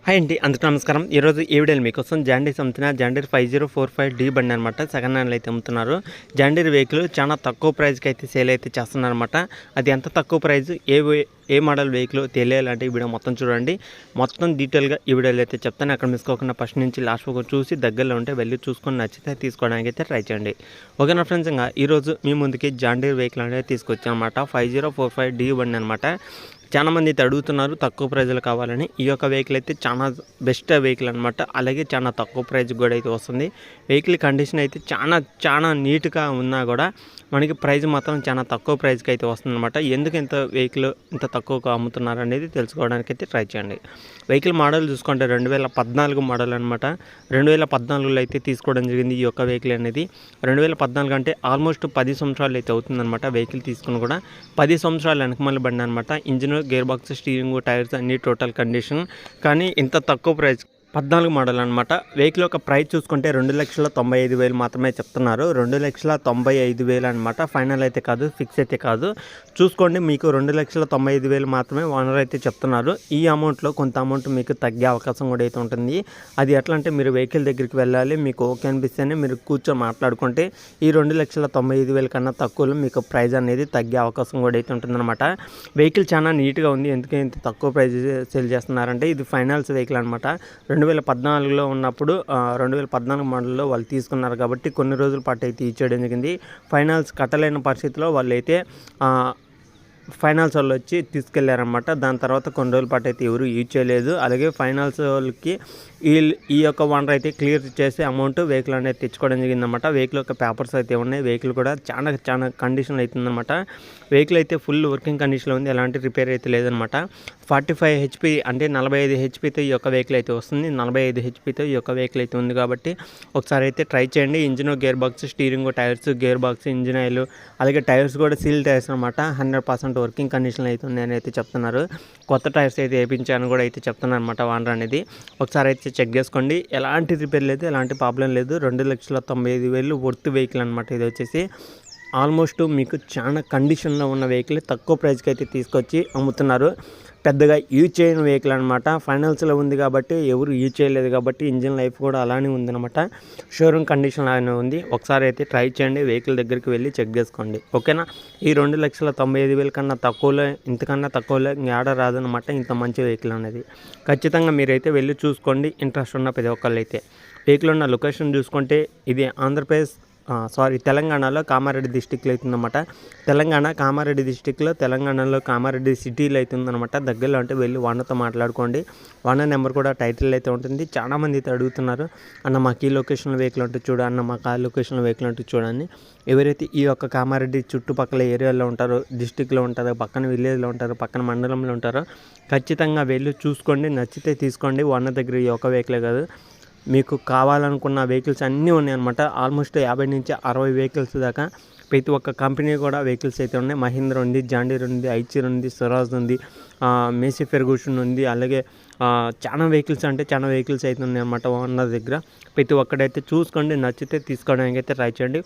Hi అండి, అందరికీ నమస్కారం. ఈరోజు ఈ వీడియోలో మీకోసం జాండీర్ అమ్ముతున్న జాండీర్ 5045D బండి అనమాట. సెకండ్ హ్యాండ్లో అయితే అమ్ముతున్నారు. జాండీర్ వెహికల్ చాలా తక్కువ ప్రైస్కి అయితే సేల్ అయితే చేస్తున్నారనమాట. అది ఎంత తక్కువ ప్రైస్, ఏ మోడల్ వెహికల్ తెలియాలంటే ఈ వీడియో మొత్తం చూడండి. మొత్తం డీటెయిల్గా ఈ వీడియోలో అయితే చెప్తాను. అక్కడ మిస్కోకుండా ఫస్ట్ నుంచి లాస్ట్ వరకు చూసి దగ్గరలో ఉంటే వెళ్ళి చూసుకొని నచ్చితే తీసుకోవడానికి అయితే ట్రై చేయండి. ఓకేనా ఫ్రెండ్స్, ఇంకా ఈరోజు మీ ముందుకి జాండీర్ వెహికల్ అనేది తీసుకొచ్చాను అనమాట. 5045D బండి అనమాట. చాలామంది అయితే అడుగుతున్నారు తక్కువ ప్రైజ్లో కావాలని. ఈ యొక్క వెహికల్ అయితే చాలా బెస్ట్ వెహికల్ అనమాట. అలాగే చాలా తక్కువ ప్రైజ్ కూడా అయితే వస్తుంది. వెహికల్ కండిషన్ అయితే చాలా నీట్గా ఉన్నా కూడా మనకి ప్రైజ్ మాత్రం చాలా తక్కువ ప్రైజ్కి అయితే వస్తుంది అనమాట. ఎందుకు ఇంత వెహికల్ ఇంత తక్కువగా అమ్ముతున్నారు అనేది తెలుసుకోవడానికి అయితే ట్రై చేయండి. వెహికల్ మోడల్ చూసుకుంటే 2014 మోడల్ అనమాట. 2014లో అయితే తీసుకోవడం జరిగింది ఈ యొక్క వెహికల్ అనేది. 2014 అంటే ఆల్మోస్ట్ 10 సంవత్సరాలు అయితే అవుతుందన్నమాట. వెహికల్ తీసుకుని కూడా 10 సంవత్సరాలు వెనకమల్లి బండి అనమాట. Engine, gear box, steering, tyres అన్ని టోటల్ కండిషన్. కానీ ఇంత తక్కువ ప్రైస్ 14 మోడల్ అనమాట. వెహికల్ యొక్క ప్రైస్ చూసుకుంటే 2,95,000 మాత్రమే చెప్తున్నారు. 2,95,000 అనమాట. ఫైనల్ అయితే కాదు, ఫిక్స్ అయితే కాదు. చూసుకోండి, మీకు 2,95,000 మాత్రమే ఓనర్ అయితే చెప్తున్నారు. ఈ అమౌంట్లో కొంత అమౌంట్ మీకు తగ్గే అవకాశం కూడా అయితే ఉంటుంది. అది ఎట్లా అంటే మీరు వెహికల్ దగ్గరికి వెళ్ళాలి, మీకు ఓకే అనిపిస్తేనే మీరు కూర్చొని మాట్లాడుకుంటే ఈ 2,95,000 కన్నా తక్కువలో మీకు ప్రైస్ అనేది తగ్గే అవకాశం కూడా అయితే ఉంటుందన్నమాట. వెహికల్ చాలా నీట్గా ఉంది. ఎందుకంటే ఇంత తక్కువ ప్రైస్ సేల్ చేస్తున్నారంటే ఇది ఫైనాన్స్ వెహికల్ అనమాట. 2014లో ఉన్నప్పుడు 2014 మోడల్లో వాళ్ళు తీసుకున్నారు కాబట్టి కొన్ని రోజుల పాటు అయితే ఇచ్చేయడం జరిగింది. ఫైనాన్స్ కట్టలేని పరిస్థితిలో వాళ్ళు అయితే ఫైనాన్స్ వాళ్ళు వచ్చి తీసుకెళ్లారనమాట. దాని తర్వాత కొన్ని రోజుల పాటు అయితే ఎవరు యూజ్ చేయలేదు. అలాగే ఫైనాన్స్ వాళ్ళకి ఈ యొక్క ఓనర్ అయితే క్లియర్ చేసే అమౌంట్ వెహికల్ అనేది తెచ్చుకోవడం జరిగిందనమాట. వెహికల్ యొక్క పేపర్స్ అయితే ఉన్నాయి. వెహికల్ కూడా చాలా కండిషన్ అవుతుందన్నమాట. వెహికల్ అయితే ఫుల్ వర్కింగ్ కండిషన్లో ఉంది. ఎలాంటి రిపేర్ అయితే లేదనమాట. 45 HP అంటే 45 HPతో ఈ యొక్క వెహికల్ అయితే వస్తుంది. 45 HPతో ఈ యొక్క వెహికల్ అయితే ఉంది కాబట్టి ఒకసారి అయితే ట్రై చేయండి. Engine, gear box, steering, tyres, gear box, engine oil, అలాగే టైర్స్ కూడా సీల్ టైర్స్ అనమాట. 100% వర్కింగ్ కండిషన్లో అయితే ఉన్నాయని అయితే చెప్తున్నారు. కొత్త టైర్స్ అయితే వేయించాను కూడా అయితే చెప్తున్నారు అనమాట ఓనర్ అనేది. ఒకసారి అయితే చెక్ చేసుకోండి. ఎలాంటి రిపేర్ లేదు, ఎలాంటి ప్రాబ్లం లేదు. 2,95,000 వర్త్ వెహికల్ అనమాట. ఇది వచ్చేసి ఆల్మోస్ట్ మీకు చాలా కండిషన్లో ఉన్న వెహికల్ తక్కువ ప్రైస్కి అయితే తీసుకొచ్చి అమ్ముతున్నారు. పెద్దగా యూజ్ చేయని వెహికల్ అనమాట. ఫైనాన్స్లో ఉంది కాబట్టి ఎవరు యూజ్ చేయలేదు కాబట్టి ఇంజిన్ లైఫ్ కూడా అలానే ఉందన్నమాట. షోరూమ్ కండిషన్ అలానే ఉంది. ఒకసారి అయితే ట్రై చేయండి, వెహికల్ దగ్గరికి వెళ్ళి చెక్ చేసుకోండి. ఓకేనా. ఈ 2,95,000 కన్నా తక్కువలో, ఇంతకన్నా తక్కువలో ఆర్డర్ రాదనమాట. ఇంత మంచి వెహికల్ అనేది ఖచ్చితంగా మీరైతే వెళ్ళి చూసుకోండి. ఇంట్రెస్ట్ ఉన్న ప్రతి ఒక్కళ్ళు అయితే. వెహికల్ ఉన్న లొకేషన్ చూసుకుంటే ఇది ఆంధ్రప్రదేశ్ తెలంగాణలో కామారెడ్డి డిస్టిక్లో అవుతుందన్నమాట. కామారెడ్డి డిస్టిక్లో, తెలంగాణలో కామారెడ్డి సిటీలో అవుతుందన్నమాట. దగ్గరలో అంటే వెళ్ళి ఓనర్తో మాట్లాడుకోండి. ఓనర్ నెంబర్ కూడా టైటిల్ అయితే ఉంటుంది. చాలామంది అయితే అడుగుతున్నారు, అన్న మాకు ఈ లొకేషన్లో వెహికల్ ఉంటుంది చూడ, అన్న మాకు ఆ లొకేషన్లో వెహికల్ ఉంటుంది చూడండి. ఎవరైతే ఈ యొక్క కామారెడ్డి చుట్టుపక్కల ఏరియాలో ఉంటారో, డిస్టిక్లో ఉంటారో, పక్కన విలేజ్లో ఉంటారో, పక్కన మండలంలో ఉంటారో ఖచ్చితంగా వెళ్ళి చూసుకోండి. నచ్చితే తీసుకోండి. ఓనర్ దగ్గర ఈ యొక్క వెహికలే కాదు, మీకు కావాలనుకున్న వెహికల్స్ అన్నీ ఉన్నాయన్నమాట. ఆల్మోస్ట్ 50 నుంచి 60 వెహికల్స్ దాకా ప్రతి ఒక్క కంపెనీ కూడా వెహికల్స్ అయితే ఉన్నాయి. మహీంద్ర ఉంది, జాండీర్ ఉంది, ఐచర్ ఉంది, స్వరాజ్ ఉంది, మేసీ ఫెర్గూషన్ ఉంది. అలాగే చాలా వెహికల్స్ అయితే ఉన్నాయి అన్నమాట ఓనర్ దగ్గర. ప్రతి ఒక్కడైతే చూసుకోండి, నచ్చితే తీసుకోవడానికి అయితే ట్రై చేయండి.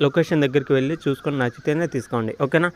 లొకేషన్ దగ్గరికి వెళ్ళి చూసుకొని నచ్చితేనే తీసుకోండి. ఓకేనా.